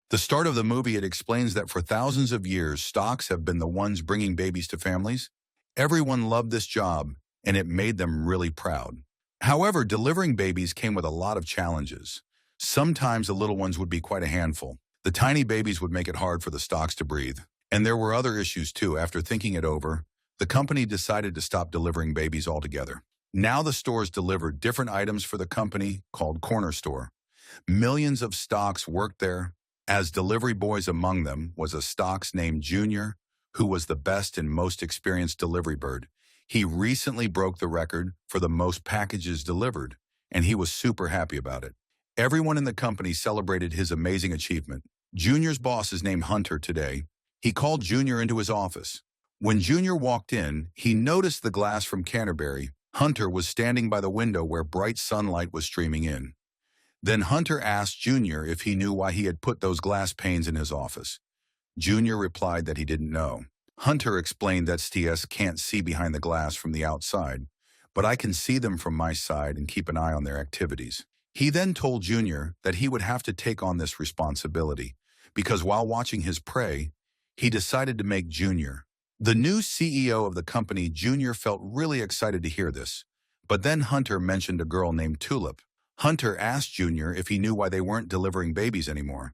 The start of the movie, it explains that for thousands of years, Storks have been the ones bringing babies to families. Everyone loved this job, and it made them really proud. However, delivering babies came with a lot of challenges. Sometimes the little ones would be quite a handful. The tiny babies would make it hard for the Storks to breathe. And there were other issues too. After thinking it over, the company decided to stop delivering babies altogether. Now the stores delivered different items for the company called Corner Store. Millions of Storks worked there. As delivery boys, among them was a Storks named Junior, who was the best and most experienced delivery bird. He recently broke the record for the most packages delivered, and he was super happy about it. Everyone in the company celebrated his amazing achievement. Junior's boss is named Hunter today. He called Junior into his office. When Junior walked in, he noticed the glass from Canterbury. Hunter was standing by the window where bright sunlight was streaming in. Then Hunter asked Junior if he knew why he had put those glass panes in his office. Junior replied that he didn't know. Hunter explained that STS can't see behind the glass from the outside, but I can see them from my side and keep an eye on their activities. He then told Junior that he would have to take on this responsibility, because while watching his prey, he decided to make Junior the new CEO of the company. Junior felt really excited to hear this, but then Hunter mentioned a girl named Tulip. Hunter asked Junior if he knew why they weren't delivering babies anymore.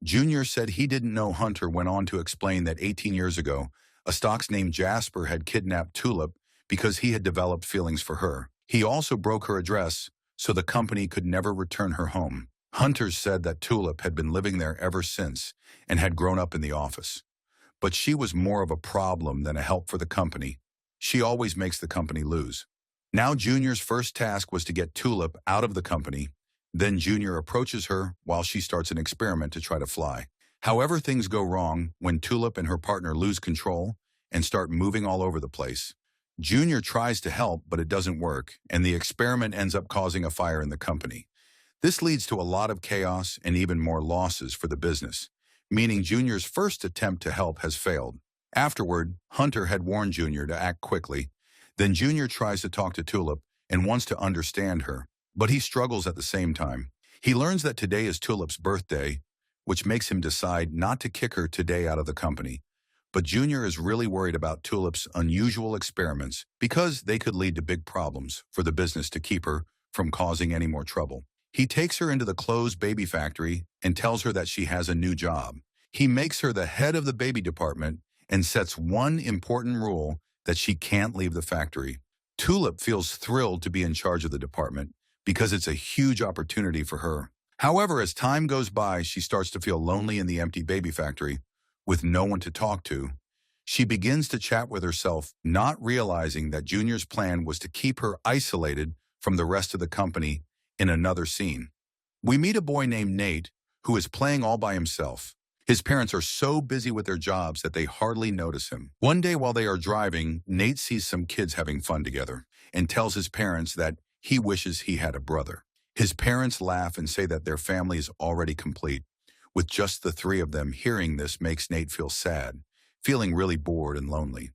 Junior said he didn't know. Hunter went on to explain that 18 years ago, a Storks named Jasper had kidnapped Tulip because he had developed feelings for her. He also broke her address so the company could never return her home. Hunter said that Tulip had been living there ever since and had grown up in the office. But she was more of a problem than a help for the company. She always makes the company lose. Now Junior's first task was to get Tulip out of the company. Then Junior approaches her while she starts an experiment to try to fly. However, things go wrong when Tulip and her partner lose control and start moving all over the place. Junior tries to help, but it doesn't work, and the experiment ends up causing a fire in the company. This leads to a lot of chaos and even more losses for the business, meaning Junior's first attempt to help has failed. Afterward, Hunter had warned Junior to act quickly. Then Junior tries to talk to Tulip and wants to understand her, but he struggles at the same time. He learns that today is Tulip's birthday, which makes him decide not to kick her today out of the company. But Junior is really worried about Tulip's unusual experiments because they could lead to big problems for the business to keep her from causing any more trouble. He takes her into the closed baby factory and tells her that she has a new job. He makes her the head of the baby department and sets one important rule that she can't leave the factory. Tulip feels thrilled to be in charge of the department because it's a huge opportunity for her. However, as time goes by, she starts to feel lonely in the empty baby factory with no one to talk to. She begins to chat with herself, not realizing that Junior's plan was to keep her isolated from the rest of the company. In another scene, we meet a boy named Nate who is playing all by himself. His parents are so busy with their jobs that they hardly notice him. One day while they are driving, Nate sees some kids having fun together and tells his parents that he wishes he had a brother. His parents laugh and say that their family is already complete. With just the three of them, hearing this makes Nate feel sad, feeling really bored and lonely.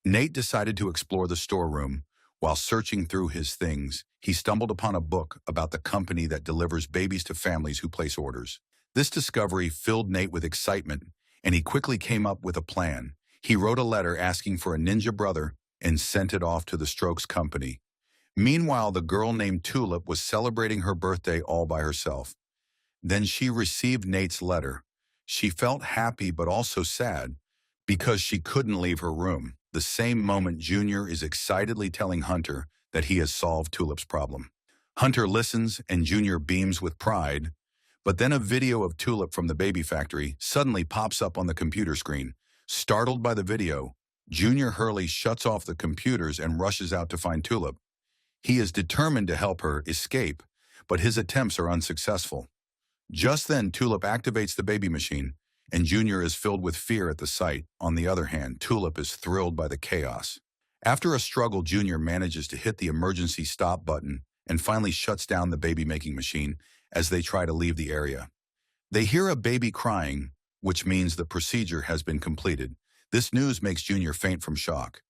Nate decided to explore the storeroom. While searching through his things, he stumbled upon a book about the company that delivers babies to families who place orders. This discovery filled Nate with excitement, and he quickly came up with a plan. He wrote a letter asking for a ninja brother and sent it off to the Storks company. Meanwhile, the girl named Tulip was celebrating her birthday all by herself. Then she received Nate's letter. She felt happy but also sad because she couldn't leave her room. The same moment, Junior is excitedly telling Hunter that he has solved Tulip's problem. Hunter listens and Junior beams with pride, but then a video of Tulip from the baby factory suddenly pops up on the computer screen. Startled by the video, Junior Hurley shuts off the computers and rushes out to find Tulip. He is determined to help her escape, but his attempts are unsuccessful. Just then, Tulip activates the baby machine, and Junior is filled with fear at the sight. On the other hand, Tulip is thrilled by the chaos. After a struggle, Junior manages to hit the emergency stop button and finally shuts down the baby-making machine as they try to leave the area. They hear a baby crying, which means the procedure has been completed. This news makes Junior faint from shock.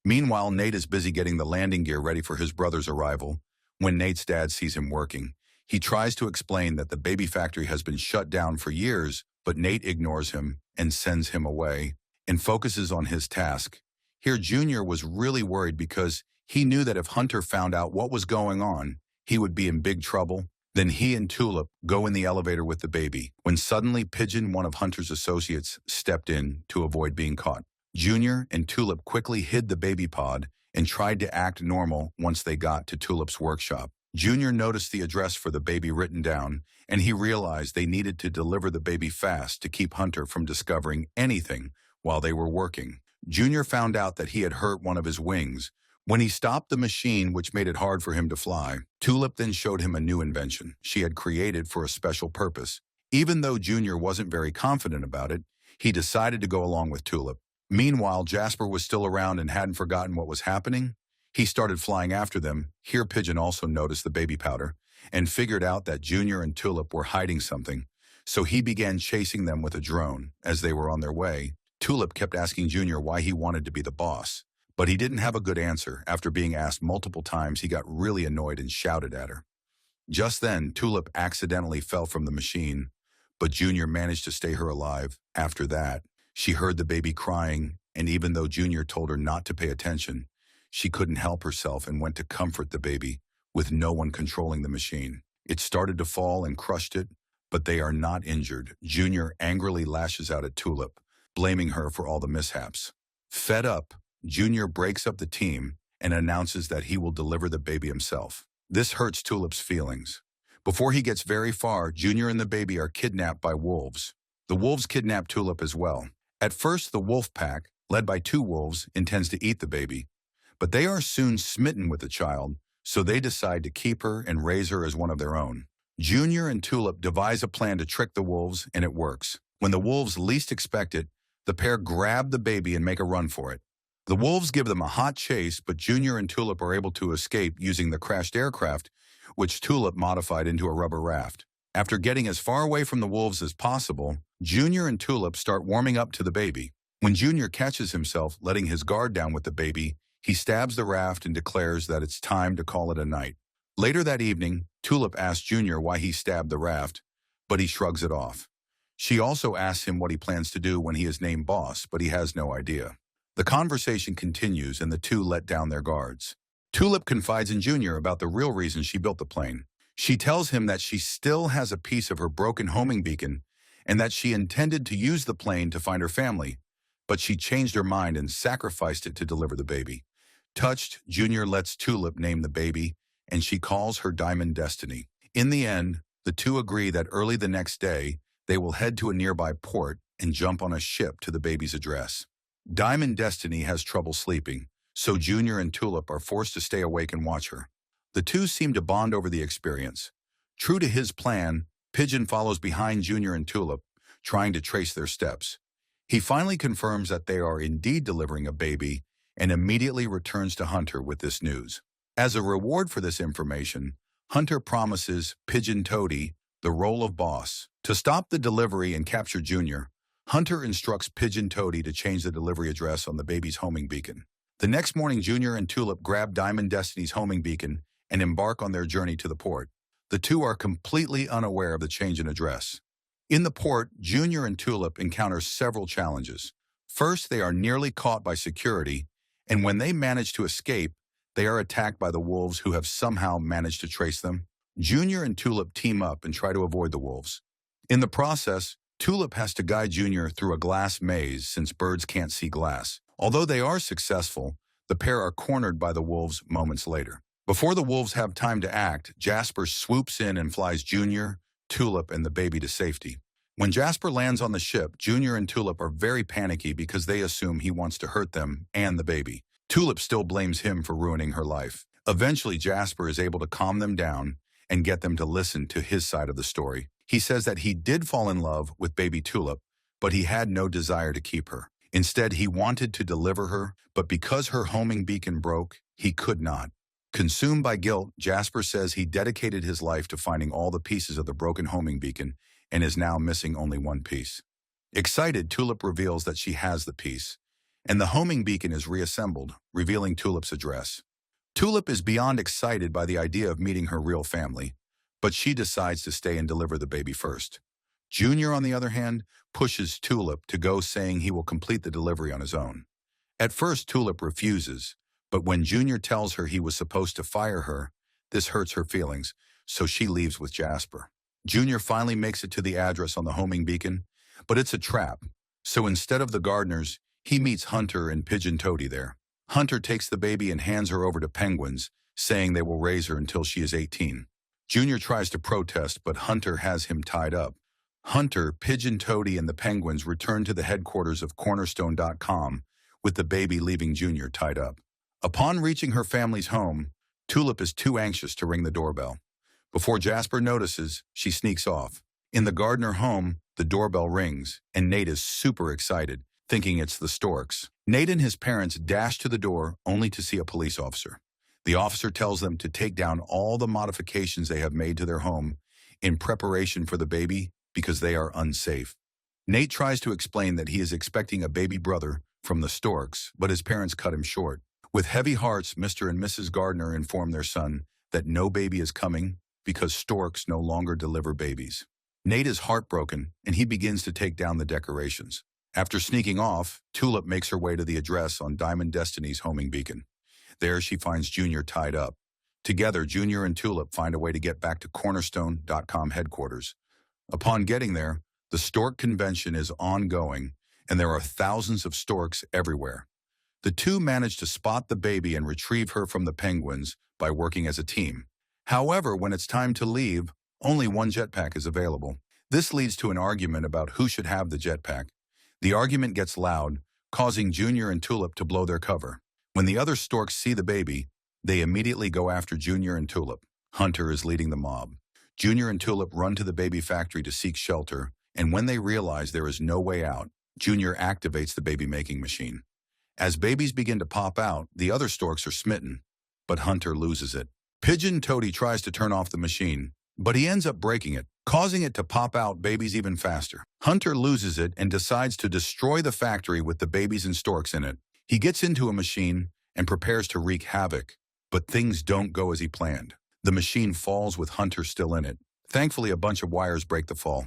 Meanwhile, Nate is busy getting the landing gear ready for his brother's arrival. When Nate's dad sees him working, he tries to explain that the baby factory has been shut down for years but Nate ignores him and sends him away and focuses on his task. Here, Junior was really worried because he knew that if Hunter found out what was going on, he would be in big trouble. Then he and Tulip go in the elevator with the baby, when suddenly Pigeon, one of Hunter's associates, stepped in to avoid being caught. Junior and Tulip quickly hid the baby pod and tried to act normal once they got to Tulip's workshop. Junior noticed the address for the baby written down, and he realized they needed to deliver the baby fast to keep Hunter from discovering anything while they were working. Junior found out that he had hurt one of his wings when he stopped the machine, which made it hard for him to fly. Tulip then showed him a new invention she had created for a special purpose. Even though Junior wasn't very confident about it, he decided to go along with Tulip. Meanwhile, Jasper was still around and hadn't forgotten what was happening. He started flying after them. Here, Pigeon also noticed the baby powder and figured out that Junior and Tulip were hiding something, so he began chasing them with a drone. As they were on their way, Tulip kept asking Junior why he wanted to be the boss, but he didn't have a good answer. After being asked multiple times, he got really annoyed and shouted at her. Just then, Tulip accidentally fell from the machine, but Junior managed to stay her alive. After that, she heard the baby crying, and even though Junior told her not to pay attention, she couldn't help herself and went to comfort the baby, with no one controlling the machine. It started to fall and crushed it, but they are not injured. Junior angrily lashes out at Tulip, blaming her for all the mishaps. Fed up, Junior breaks up the team and announces that he will deliver the baby himself. This hurts Tulip's feelings. Before he gets very far, Junior and the baby are kidnapped by wolves. The wolves kidnap Tulip as well. At first, the wolf pack, led by 2 wolves, intends to eat the baby, but they are soon smitten with the child, so they decide to keep her and raise her as one of their own. Junior and Tulip devise a plan to trick the wolves, and it works. When the wolves least expect it, the pair grab the baby and make a run for it. The wolves give them a hot chase, but Junior and Tulip are able to escape using the crashed aircraft, which Tulip modified into a rubber raft. After getting as far away from the wolves as possible, Junior and Tulip start warming up to the baby. When Junior catches himself letting his guard down with the baby, he stabs the raft and declares that it's time to call it a night. Later that evening, Tulip asks Junior why he stabbed the raft, but he shrugs it off. She also asks him what he plans to do when he is named boss, but he has no idea. The conversation continues and the two let down their guards. Tulip confides in Junior about the real reason she built the plane. She tells him that she still has a piece of her broken homing beacon and that she intended to use the plane to find her family, but she changed her mind and sacrificed it to deliver the baby. Touched, Junior lets Tulip name the baby, and she calls her Diamond Destiny. In the end, the two agree that early the next day, they will head to a nearby port and jump on a ship to the baby's address. Diamond Destiny has trouble sleeping, so Junior and Tulip are forced to stay awake and watch her. The two seem to bond over the experience. True to his plan, Pigeon follows behind Junior and Tulip, trying to trace their steps. He finally confirms that they are indeed delivering a baby and immediately returns to Hunter with this news. As a reward for this information, Hunter promises Pigeon Toady the role of boss. To stop the delivery and capture Junior, Hunter instructs Pigeon Toady to change the delivery address on the baby's homing beacon. The next morning, Junior and Tulip grab Diamond Destiny's homing beacon and embark on their journey to the port. The two are completely unaware of the change in address. In the port, Junior and Tulip encounter several challenges. First, they are nearly caught by security, and when they manage to escape, they are attacked by the wolves who have somehow managed to trace them. Junior and Tulip team up and try to avoid the wolves. In the process, Tulip has to guide Junior through a glass maze since birds can't see glass. Although they are successful, the pair are cornered by the wolves moments later. Before the wolves have time to act, Jasper swoops in and flies Junior, Tulip, and the baby to safety. When Jasper lands on the ship, Junior and Tulip are very panicky because they assume he wants to hurt them and the baby. Tulip still blames him for ruining her life. Eventually, Jasper is able to calm them down and get them to listen to his side of the story. He says that he did fall in love with baby Tulip, but he had no desire to keep her. Instead, he wanted to deliver her, but because her homing beacon broke, he could not. Consumed by guilt, Jasper says he dedicated his life to finding all the pieces of the broken homing beacon and is now missing only one piece. Excited, Tulip reveals that she has the piece, and the homing beacon is reassembled, revealing Tulip's address. Tulip is beyond excited by the idea of meeting her real family, but she decides to stay and deliver the baby first. Junior, on the other hand, pushes Tulip to go, saying he will complete the delivery on his own. At first, Tulip refuses, but when Junior tells her he was supposed to fire her, this hurts her feelings, so she leaves with Jasper. Junior finally makes it to the address on the homing beacon, but it's a trap. So instead of the gardeners, he meets Hunter and Pigeon Toady there. Hunter takes the baby and hands her over to penguins, saying they will raise her until she is 18. Junior tries to protest, but Hunter has him tied up. Hunter, Pigeon Toady, and the penguins return to the headquarters of Cornerstone.com, with the baby leaving Junior tied up. Upon reaching her family's home, Tulip is too anxious to ring the doorbell. Before Jasper notices, she sneaks off. In the Gardner home, the doorbell rings, and Nate is super excited, thinking it's the Storks. Nate and his parents dash to the door only to see a police officer. The officer tells them to take down all the modifications they have made to their home in preparation for the baby because they are unsafe. Nate tries to explain that he is expecting a baby brother from the Storks, but his parents cut him short. With heavy hearts, Mr. and Mrs. Gardner inform their son that no baby is coming because Storks no longer deliver babies. Nate is heartbroken, and he begins to take down the decorations. After sneaking off, Tulip makes her way to the address on Diamond Destiny's homing beacon. There she finds Junior tied up. Together, Junior and Tulip find a way to get back to Cornerstone.com headquarters. Upon getting there, the Stork convention is ongoing, and there are thousands of storks everywhere. The two manage to spot the baby and retrieve her from the penguins by working as a team. However, when it's time to leave, only one jetpack is available. This leads to an argument about who should have the jetpack. The argument gets loud, causing Junior and Tulip to blow their cover. When the other storks see the baby, they immediately go after Junior and Tulip. Hunter is leading the mob. Junior and Tulip run to the baby factory to seek shelter, and when they realize there is no way out, Junior activates the baby-making machine. As babies begin to pop out, the other storks are smitten, but Hunter loses it. Pigeon Toady tries to turn off the machine, but he ends up breaking it, causing it to pop out babies even faster. Hunter loses it and decides to destroy the factory with the babies and storks in it. He gets into a machine and prepares to wreak havoc, but things don't go as he planned. The machine falls with Hunter still in it. Thankfully, a bunch of wires break the fall.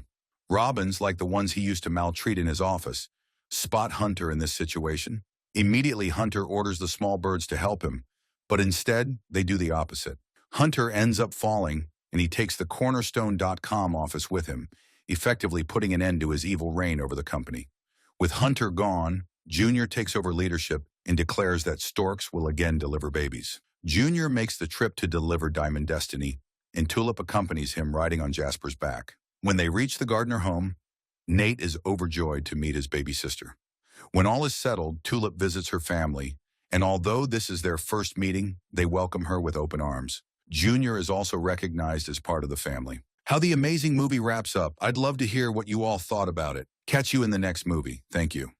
Robins, like the ones he used to maltreat in his office, spot Hunter in this situation. Immediately, Hunter orders the small birds to help him, but instead, they do the opposite. Hunter ends up falling, and he takes the Cornerstone.com office with him, effectively putting an end to his evil reign over the company. With Hunter gone, Junior takes over leadership and declares that Storks will again deliver babies. Junior makes the trip to deliver Diamond Destiny, and Tulip accompanies him riding on Jasper's back. When they reach the Gardner home, Nate is overjoyed to meet his baby sister. When all is settled, Tulip visits her family, and although this is their first meeting, they welcome her with open arms. Junior is also recognized as part of the family. How the amazing movie wraps up, I'd love to hear what you all thought about it. Catch you in the next movie. Thank you.